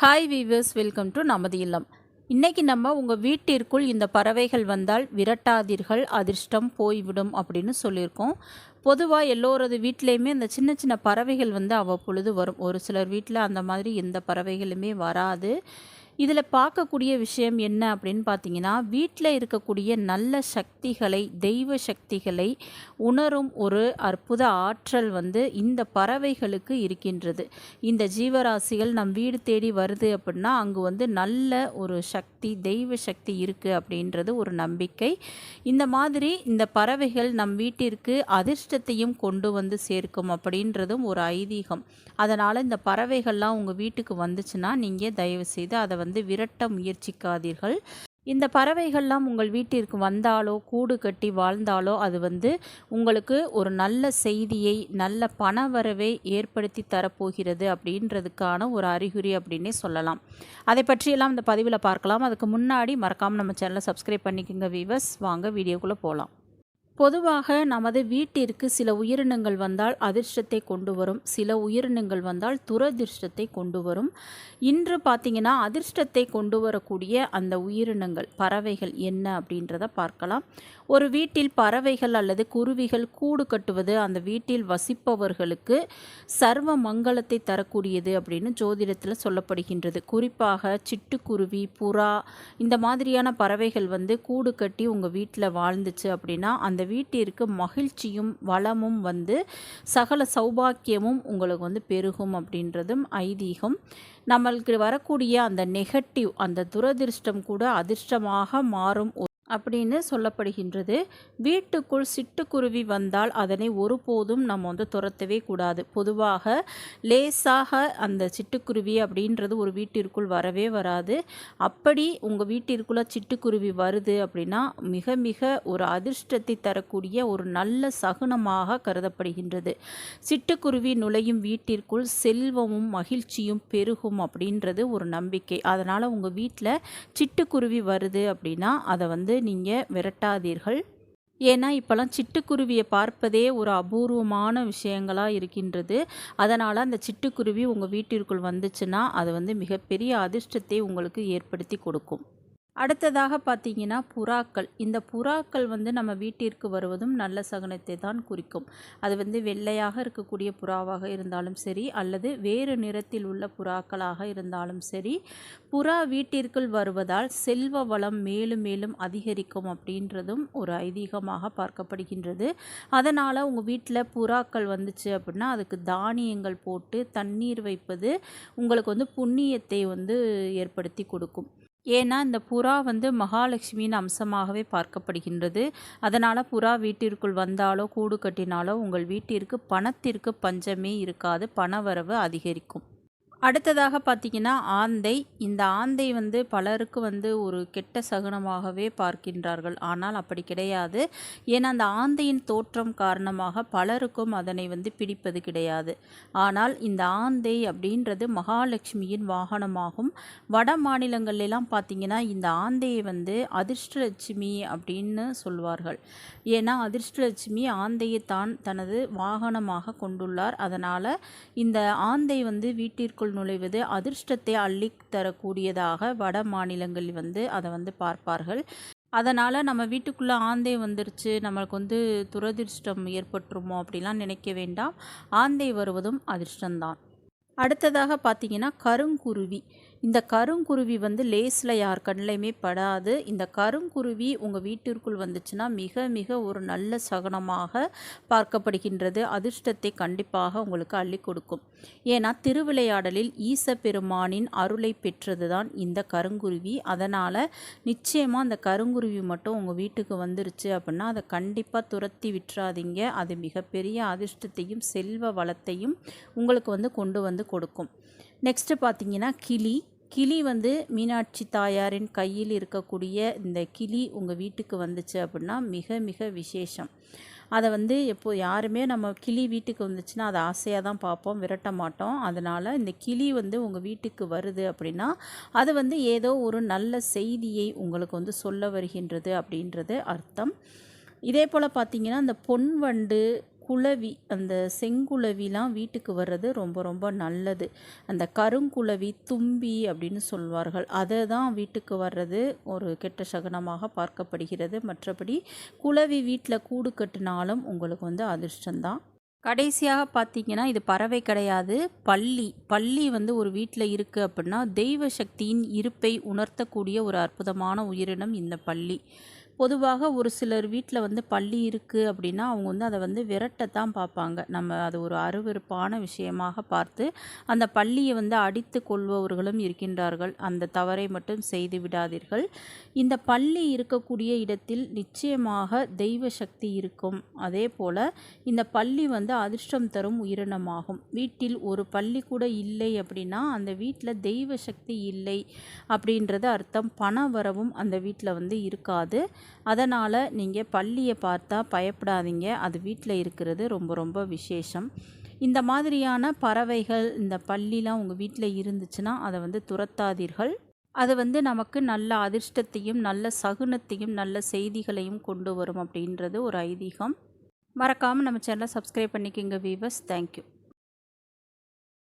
Hi viewers, welcome to நமது இல்லம். இன்னைக்கு நம்ம உங்கள் வீட்டிற்குள் இந்த பறவைகள் வந்தால் விரட்டாதீர்கள், அதிர்ஷ்டம் போய்விடும் அப்படின்னு சொல்லியிருக்கோம். பொதுவாக எல்லோரது வீட்லேயுமே இந்த சின்ன சின்ன பறவைகள் வந்து அவ்வப்பொழுது வரும். ஒரு சிலர் வீட்டில் அந்த மாதிரி எந்த பறவைகளுமே வராது. இதில் பார்க்கக்கூடிய விஷயம் என்ன அப்படின்னு பார்த்தீங்கன்னா, வீட்டில் இருக்கக்கூடிய நல்ல சக்திகளை, தெய்வ சக்திகளை உணரும் ஒரு அற்புத ஆற்றல் வந்து இந்த பறவைகளுக்கு இருக்கின்றது. இந்த ஜீவராசிகள் நம் வீடு தேடி வருது அப்படின்னா அங்கு வந்து நல்ல ஒரு சக்தி, தெய்வ சக்தி இருக்குது அப்படின்றது ஒரு நம்பிக்கை. இந்த மாதிரி இந்த பறவைகள் நம் வீட்டிற்கு அதிர்ஷ்டத்தையும் கொண்டு வந்து சேர்க்கும் அப்படின்றதும் ஒரு ஐதீகம். அதனால் இந்த பறவைகள்லாம் உங்கள் வீட்டுக்கு வந்துச்சுன்னா நீங்கள் தயவுசெய்து அதை வந்து விரட்ட முயற்சிக்காதீர்கள். இந்த பறவைகள்லாம் உங்கள் வீட்டிற்கு வந்தாலோ கூடு கட்டி வாழ்ந்தாலோ அது வந்து உங்களுக்கு ஒரு நல்ல செய்தியை, நல்ல பணவரவை ஏற்படுத்தி தரப்போகிறது அப்படின்றதுக்கான ஒரு அறிகுறி அப்படின்னே சொல்லலாம். அதை பற்றியெல்லாம் இந்த பதிவில் பார்க்கலாம். அதுக்கு முன்னாடி மறக்காமல் நம்ம சேனலை சப்ஸ்கிரைப் பண்ணிக்கோங்க வீவர்ஸ். வாங்க வீடியோக்குள்ளே போகலாம். பொதுவாக நமது வீட்டிற்கு சில உயிரினங்கள் வந்தால் அதிர்ஷ்டத்தை கொண்டு வரும், சில உயிரினங்கள் வந்தால் துரதிர்ஷ்டத்தை கொண்டு வரும். இன்று பார்த்திங்கன்னா அதிர்ஷ்டத்தை கொண்டு வரக்கூடிய அந்த உயிரினங்கள் பறவைகள் என்ன அப்படின்றத பார்க்கலாம். ஒரு வீட்டில் பறவைகள் அல்லது குருவிகள் கூடு கட்டுவது அந்த வீட்டில் வசிப்பவர்களுக்கு சர்வ மங்களத்தை தரக்கூடியது அப்படின்னு ஜோதிடத்தில் சொல்லப்படுகின்றது. குறிப்பாக சிட்டுக்குருவி, புறா இந்த மாதிரியான பறவைகள் வந்து கூடு கட்டி உங்கள் வீட்டில் வாழ்ந்துச்சு அப்படின்னா அந்த வீட்டிற்கு மகிழ்ச்சியும் வளமும் வந்து சகல சௌபாக்கியமும் உங்களுக்கு வந்து பெருகும் அப்படின்றதும் ஐதீகம். நம்மளுக்கு வரக்கூடிய அந்த நெகட்டிவ், அந்த துரதிர்ஷ்டம் கூட அதிர்ஷ்டமாக மாறும் அப்படின்னு சொல்லப்படுகின்றது. வீட்டுக்குள் சிட்டுக்குருவி வந்தால் அதனை ஒருபோதும் நம்ம வந்து துரத்தவே கூடாது. பொதுவாக லேசாக அந்த சிட்டுக்குருவி அப்படின்றது ஒரு வீட்டிற்குள் வரவே வராது. அப்படி உங்கள் வீட்டிற்குள்ள சிட்டுக்குருவி வருது அப்படின்னா மிக மிக ஒரு அதிர்ஷ்டத்தை தரக்கூடிய ஒரு நல்ல சகுனமாக கருதப்படுகின்றது. சிட்டுக்குருவி நுழையும் வீட்டிற்குள் செல்வமும் மகிழ்ச்சியும் பெருகும் அப்படின்றது ஒரு நம்பிக்கை. அதனால் உங்கள் வீட்டில் சிட்டுக்குருவி வருது அப்படின்னா அதை வந்து நீங்கள் விரட்டாதீர்கள். ஏன்னா இப்போலாம் சிட்டுக்குருவியை பார்ப்பதே ஒரு அபூர்வமான விஷயங்களாக இருக்கின்றது. அதனால் அந்த சிட்டுக்குருவி உங்கள் வீட்டிற்குள் வந்துச்சுன்னா அது வந்து மிகப்பெரிய அதிர்ஷ்டத்தை உங்களுக்கு ஏற்படுத்தி கொடுக்கும். அடுத்ததாக பார்த்தீங்கன்னா புறாக்கள். இந்த புறாக்கள் வந்து நம்ம வீட்டிற்கு வருவதும் நல்ல சகுனத்தை தான் குறிக்கும். அது வந்து வெள்ளையாக இருக்கக்கூடிய புறாவாக இருந்தாலும் சரி, அல்லது வேறு நிறத்தில் உள்ள புறாக்களாக இருந்தாலும் சரி, புறா வீட்டிற்குள் வருவதால் செல்வ வளம் மேலும் மேலும் அதிகரிக்கும் அப்படின்றதும் ஒரு ஐதீகமாக பார்க்கப்படுகின்றது. அதனால் உங்கள் வீட்டில் புறாக்கள் வந்துச்சு அப்படின்னா அதுக்கு தானியங்கள் போட்டு தண்ணீர் வைப்பது உங்களுக்கு வந்து புண்ணியத்தை வந்து ஏற்படுத்தி கொடுக்கும். ஏன்னா இந்த புறா வந்து மகாலட்சுமியின் அம்சமாகவே பார்க்கப்படுகின்றது. அதனால் புறா வீட்டிற்குள் வந்தாலோ கூடு கட்டினாலோ உங்கள் வீட்டிற்கு பணத்திற்கு பஞ்சமே இருக்காது, பணவரவு அதிகரிக்கும். அடுத்ததாக பார்த்திங்கன்னா ஆந்தை. இந்த ஆந்தை வந்து பலருக்கு வந்து ஒரு கெட்ட சகுனமாகவே பார்க்கின்றார்கள். ஆனால் அப்படி கிடையாது. ஏன்னா அந்த ஆந்தையின் தோற்றம் காரணமாக பலருக்கும் அதனை வந்து பிடிப்பது கிடையாது. ஆனால் இந்த ஆந்தை அப்படின்றது மகாலட்சுமியின் வாகனமாகும். வட மாநிலங்கள்லாம் பார்த்திங்கன்னா இந்த ஆந்தையை வந்து அதிர்ஷ்டலட்சுமி அப்படின்னு சொல்வார்கள். ஏன்னா அதிர்ஷ்டலட்சுமி ஆந்தையை தான் தனது வாகனமாக கொண்டுள்ளார். அதனால் இந்த ஆந்தை வந்து வீட்டிற்குள் நுழைவது அதிர்ஷ்டத்தை அள்ளி தரக்கூடியதாக வட மாநிலங்களில் வந்து அதை வந்து பார்ப்பார்கள். அதனால் நம்ம வீட்டுக்குள்ளே ஆந்தை வந்துருச்சு, நம்மளுக்கு வந்து துரதிர்ஷ்டம் ஏற்பட்டுருமோ அப்படிலாம் நினைக்க வேண்டாம். ஆந்தை வருவதும் அதிர்ஷ்டம்தான். அடுத்ததாக பார்த்தீங்கன்னா கருங்குருவி. இந்த கருங்குருவி வந்து லேஸில் யார் கண்ணிலையுமே படாது. இந்த கருங்குருவி உங்கள் வீட்டிற்குள் வந்துச்சுன்னா மிக மிக ஒரு நல்ல சகுனமாக பார்க்கப்படுகின்றது. அதிர்ஷ்டத்தை கண்டிப்பாக உங்களுக்கு அள்ளி கொடுக்கும். ஏன்னா திருவிளையாடலில் ஈச பெருமானின் அருளை பெற்றது தான் இந்த கருங்குருவி. அதனால் நிச்சயமாக அந்த கருங்குருவி மட்டும் உங்கள் வீட்டுக்கு வந்துருச்சு அப்படின்னா அதை கண்டிப்பாக துரத்தி விட்டுறாதீங்க. அது மிகப்பெரிய அதிர்ஷ்டத்தையும் செல்வ வளத்தையும் உங்களுக்கு வந்து கொண்டு வந்து கொடுக்கும். நெக்ஸ்ட்டு பார்த்தீங்கன்னா கிளி வந்து மீனாட்சி தாயாரின் கையில் இருக்கக்கூடிய இந்த கிளி உங்கள் வீட்டுக்கு வந்துச்சு அப்படின்னா மிக மிக விசேஷம். அதை வந்து யாருமே நம்ம கிளி வீட்டுக்கு வந்துச்சுன்னா அதை ஆசையாக தான் பார்ப்போம், விரட்ட மாட்டோம். அதனால் இந்த கிளி வந்து உங்கள் வீட்டுக்கு வருது அப்படின்னா அது வந்து ஏதோ ஒரு நல்ல செய்தியை உங்களுக்கு வந்து சொல்ல வருகின்றது அப்படின்றது அர்த்தம். இதே போல் பார்த்திங்கன்னா இந்த பொன்வண்டு, குளவி, அந்த செங்குளவிலாம் வீட்டுக்கு வர்றது ரொம்ப ரொம்ப நல்லது. அந்த கருங்குளவி, தும்பி அப்படின்னு சொல்வார்கள். அதை தான் வீட்டுக்கு வர்றது ஒரு கெட்ட சகுனமாக பார்க்கப்படுகிறது. மற்றபடி குளவி வீட்டில் கூடு கட்டினாலும் உங்களுக்கு வந்து அதிர்ஷ்டம்தான். கடைசியாக பார்த்தீங்கன்னா, இது பறவை கிடையாது, பல்லி. பல்லி வந்து ஒரு வீட்டில் இருக்குது அப்படின்னா, தெய்வ சக்தியின் இருப்பை உணர்த்தக்கூடிய ஒரு அற்புதமான உயிரினம் இந்த பல்லி. பொதுவாக ஒரு சிலர் வீட்டில் வந்து பல்லி இருக்குது அப்படின்னா, அவங்க வந்து அதை வந்து விரட்டத்தான் பார்ப்பாங்க. நம்ம அது ஒரு அருவருப்பான விஷயமாக பார்த்து, அந்த பல்லியை வந்து அடித்து கொள்பவர்களும் இருக்கின்றார்கள். அந்த தவறை மட்டும் செய்து விடாதீர்கள். இந்த பல்லி இருக்கக்கூடிய இடத்தில் நிச்சயமாக தெய்வ சக்தி இருக்கும். அதே போல் இந்த பல்லி வந்து அதிர்ஷ்டம் தரும் உயிரினமாகும். வீட்டில் ஒரு பல்லி கூட இல்லை அப்படின்னா, அந்த வீட்டில் தெய்வ சக்தி இல்லை அப்படின்றது அர்த்தம். பண வரவும் அந்த வீட்டில் வந்து இருக்காது. அதனால் நீங்கள் பல்லியை பார்த்தா பயப்படாதீங்க. அது வீட்டில் இருக்கிறது ரொம்ப ரொம்ப விசேஷம். இந்த மாதிரியான பறவைகள், இந்த பல்லிலாம் உங்கள் வீட்டில் இருந்துச்சுன்னா அதை வந்து துரத்தாதீர்கள். அது வந்து நமக்கு நல்ல அதிர்ஷ்டத்தையும் நல்ல சகுனத்தையும் நல்ல செய்திகளையும் கொண்டு வரும் அப்படின்றது ஒரு ஐதீகம். மறக்காமல் நம்ம சேனலை சப்ஸ்கிரைப் பண்ணிக்கோங்க வீவர்ஸ். தேங்க்யூ.